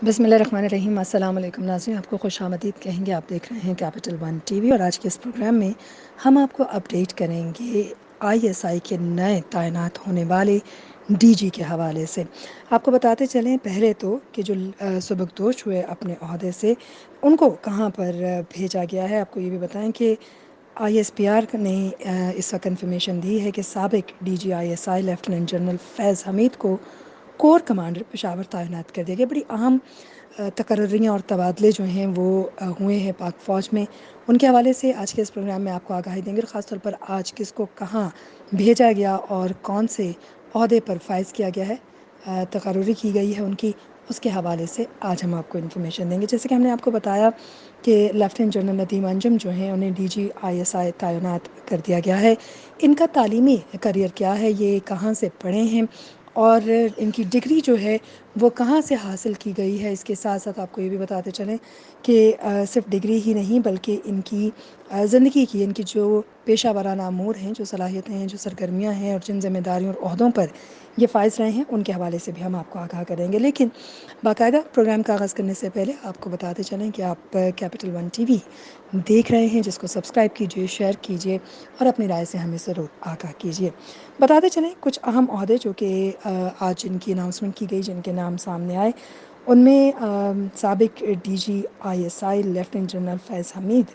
बिस्मिल्लाहिर्रहमानिर्रहीम। अस्सलाम वालेकुम नाज़रीन, आपको खुश आमदीद कहेंगे। आप देख रहे हैं कैपिटल वन टीवी और आज के इस प्रोग्राम में हम आपको अपडेट करेंगे आईएसआई के नए तैनात होने वाले डीजी के हवाले से। आपको बताते चलें पहले तो कि जो सुबकदोश हुए अपने ओहदे से उनको कहाँ पर भेजा गया है। आपको ये भी बताएं कि आईएसपीआर ने इस वक्त इन्फॉर्मेशन दी है कि साबिक डीजी आईएसआई लेफ्टिनेंट जनरल फैज़ हमीद को कोर कमांडर पेशावर तैनात कर दिया गया। बड़ी अहम तकर्रियाँ और तबादले जो हैं वो हुए हैं पाक फ़ौज में। उनके हवाले से आज के इस प्रोग्राम में आपको आगाही देंगे और ख़ास तौर पर आज किसको कहाँ भेजा गया और कौन से ओहदे पर फाइज किया गया है, तकर्री की गई है उनकी, उसके हवाले से आज हम आपको इन्फॉर्मेशन देंगे। जैसे कि हमने आपको बताया कि लेफ्टिनेंट जनरल नदीम अंजुम जो हैं उन्हें डीजी आईएसआई तैनात कर दिया गया है। इनका तालीमी करियर क्या है, ये कहाँ से पढ़े हैं और इनकी डिग्री जो है वो कहाँ से हासिल की गई है। इसके साथ साथ आपको ये भी बताते चलें कि सिर्फ डिग्री ही नहीं बल्कि इनकी ज़िंदगी की, इनकी जो पेशा वाराना अमूर हैं, जो सलाहियतें हैं, जो सरगर्मियाँ हैं और जिन जिम्मेदारियों और ओहदों पर ये फ़ाइज़ रहे हैं उनके हवाले से भी हम आपको आगाह करेंगे। लेकिन बाकायदा प्रोग्राम का आगाज़ करने से पहले आपको बताते चलें कि आप कैपिटल वन टीवी देख रहे हैं, जिसको सब्सक्राइब कीजिए, शेयर कीजिए और अपनी राय से हमें ज़रूर आगाह कीजिए। बताते चलें कुछ अहम ओहदे जो कि आज इनकी अनाउंसमेंट की गई, जिनके नाम सामने आए, उनमें साबिक डीजी आईएसआई लेफ्टिनेंट जनरल फैज़ हमीद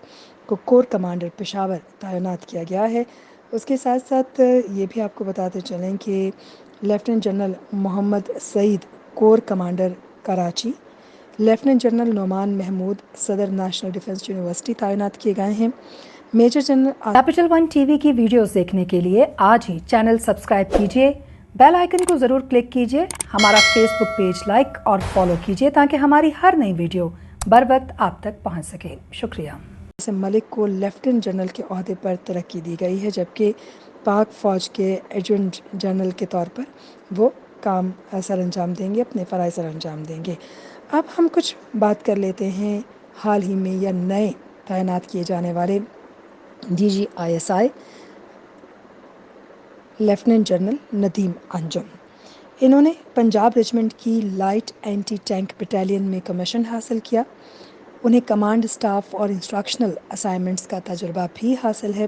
को कोर कमांडर पेशावर तैनात किया गया है। उसके साथ साथ ये भी आपको बताते चलें कि lieutenant general Mohammad Saeed corps commander Karachi, lieutenant general Noman Mahmood सदर नेशनल डिफेंस यूनिवर्सिटी तैनात किए गए हैं। Major general capital one TV की वीडियोस देखने के लिए आज ही चैनल सब्सक्राइब कीजिए, बेल आइकन को ज़रूर क्लिक कीजिए, हमारा फेसबुक पेज लाइक और फॉलो कीजिए ताकि हमारी हर नई वीडियो बर वक्त आप तक पहुंच सके। शुक्रिया। मलिक को लेफ्टिनेंट जनरल के ओहदे पर तरक्की दी गई है, जबकि पाक फ़ौज के एजेंट जनरल के तौर पर वो काम सर अंजाम देंगे, अपने फ़राइज़ सर अंजाम देंगे। अब हम कुछ बात कर लेते हैं हाल ही में या नए तैनात किए जाने वाले DG ISI lieutenant general Nadeem Anjum. इन्होंने पंजाब रेजिमेंट की लाइट एंटी टैंक बटालियन में कमीशन हासिल किया। उन्हें कमांड स्टाफ और इंस्ट्रक्शनल असाइनमेंट्स का तजुर्बा भी हासिल है।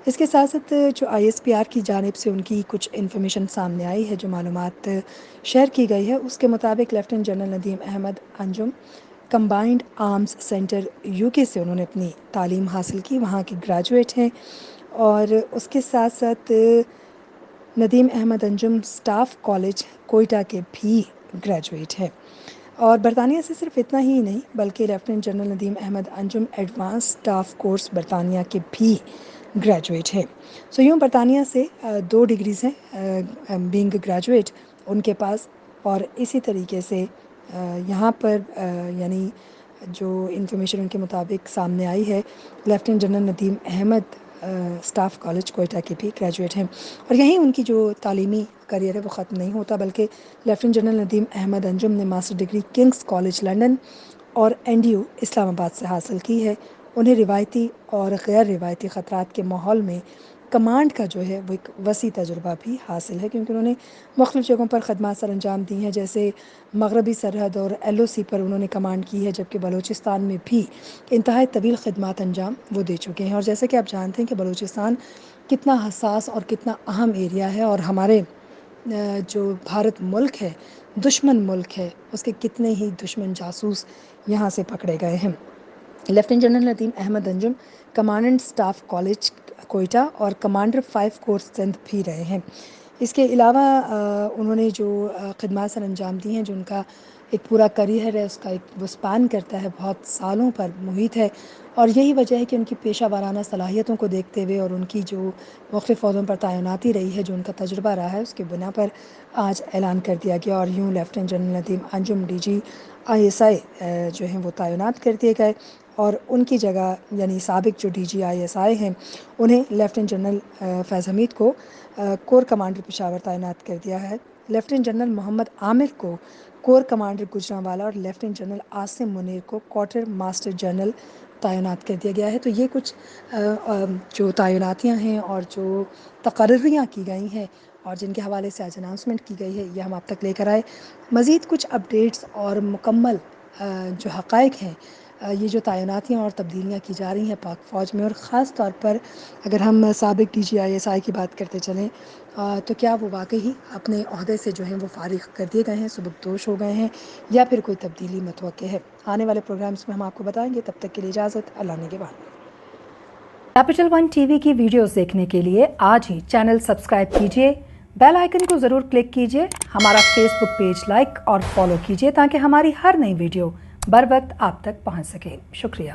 इसके साथ साथ जो आईएसपीआर की जानिब से उनकी कुछ इन्फॉर्मेशन सामने आई है, जो मालूमात शेयर की गई है, उसके मुताबिक lieutenant general Nadeem Ahmad Anjum combined arms centre UK से उन्होंने अपनी तालीम हासिल की, वहाँ के ग्रेजुएट हैं। और उसके साथ साथ नदीम अहमद अंजुम स्टाफ कॉलेज कोयटा के भी ग्रेजुएट हैं। और बरतानिया से सिर्फ इतना ही नहीं बल्कि lieutenant general Nadeem Ahmad Anjum advance staff course बरतानिया के भी ग्रेजुएट हैं। सो यूँ बरतानिया से 2 डिग्रीज़ हैं बीइंग ग्रेजुएट उनके पास। और इसी तरीके से यहाँ पर यानी जो इन्फॉर्मेशन उनके मुताबिक सामने आई है, lieutenant general Nadeem Ahmad staff college Quetta के भी ग्रेजुएट हैं। और यहीं उनकी जो तालीमी करियर है वो ख़त्म नहीं होता, बल्कि लेफ्टिनेंट जनरल नदीम अहमद अंजुम ने master degree Kings college London और एनडीयू इस्लामाबाद से हासिल की है। उन्हें रिवायती और गैर रिवायती ख़तरात के माहौल में कमांड का जो है वो एक वसी तजुर्बा भी हासिल है, क्योंकि उन्होंने मुख्तलिफ़ जगहों पर खदमात सर अंजाम दी हैं। जैसे मगरबी सरहद और एलओसी पर उन्होंने कमांड की है, जबकि बलूचिस्तान में भी इंतहाई तवील खदमात अंजाम वो दे चुके हैं। और जैसे कि आप जानते हैं कि बलूचिस्तान कितना हसास और कितना अहम एरिया है और हमारे जो भारत मुल्क है, दुश्मन मुल्क है, उसके कितने ही दुश्मन जासूस यहाँ से पकड़े गए हैं। Lieutenant general Nadeem Ahmad Anjum commandant staff college Quetta और कमांडर 5 कोर्स सिंध भी रहे हैं। इसके अलावा उन्होंने जो खदमात सर अंजाम दी हैं, जो उनका एक पूरा करियर है, उसका एक वो स्पान करता है, बहुत सालों पर मुहित है। और यही वजह है कि उनकी पेशा वाराना सलाहियतों को देखते हुए और उनकी जो मुख्तलिफ़ अहदों पर तैनाती रही है, जो उनका तजुर्बा रहा है, उसके बिना पर आज ऐलान कर दिया गया और यूँ lieutenant general Nadeem Anjum DG ISI जो हैं वो तैनात कर दिए गए। और उनकी जगह यानी साबिक जो डीजी आईएसआई हैं उन्हें लेफ्टिनेंट जनरल फैज़ हमीद को कोर कमांडर पेशावर तैनात कर दिया है। लेफ्टिनेंट जनरल मोहम्मद आमिर को कोर कमांडर गुजरांवाला और लेफ्टिनेंट जनरल आसिम मुनीर को क्वार्टर मास्टर जनरल तैनात कर दिया गया है। तो ये कुछ जो तैनातियाँ हैं और जो तकर्रियाँ की गई हैं اور جن کے حوالے سے آج اناؤنسمنٹ کی گئی ہے یہ ہم آپ تک لے کر آئے. مزید کچھ اپڈیٹس اور مکمل جو حقائق ہیں یہ جو تعیناتیاں اور تبدیلیاں کی جا رہی ہیں پاک فوج میں، اور خاص طور پر اگر ہم سابق DGI/SI کی بات کرتے چلیں تو کیا وہ واقعی اپنے عہدے سے جو ہیں وہ فارغ کر دیے گئے ہیں، سبکدوش ہو گئے ہیں، یا پھر کوئی تبدیلی متوقع ہے؟ آنے والے پروگرامز میں ہم آپ کو بتائیں گے. تب تک کے لیے اجازت، اللہ نے کے بعد. کیپٹل ون ٹی وی کی ویڈیوز دیکھنے کے لیے آج ہی چینل سبسکرائب کیجیے، بیل آئیکن کو ضرور کلک کیجیے، ہمارا فیس بک پیج لائک اور فالو کیجیے تاکہ ہماری ہر نئی ویڈیو بر وقت آپ تک پہنچ سکے. شکریہ.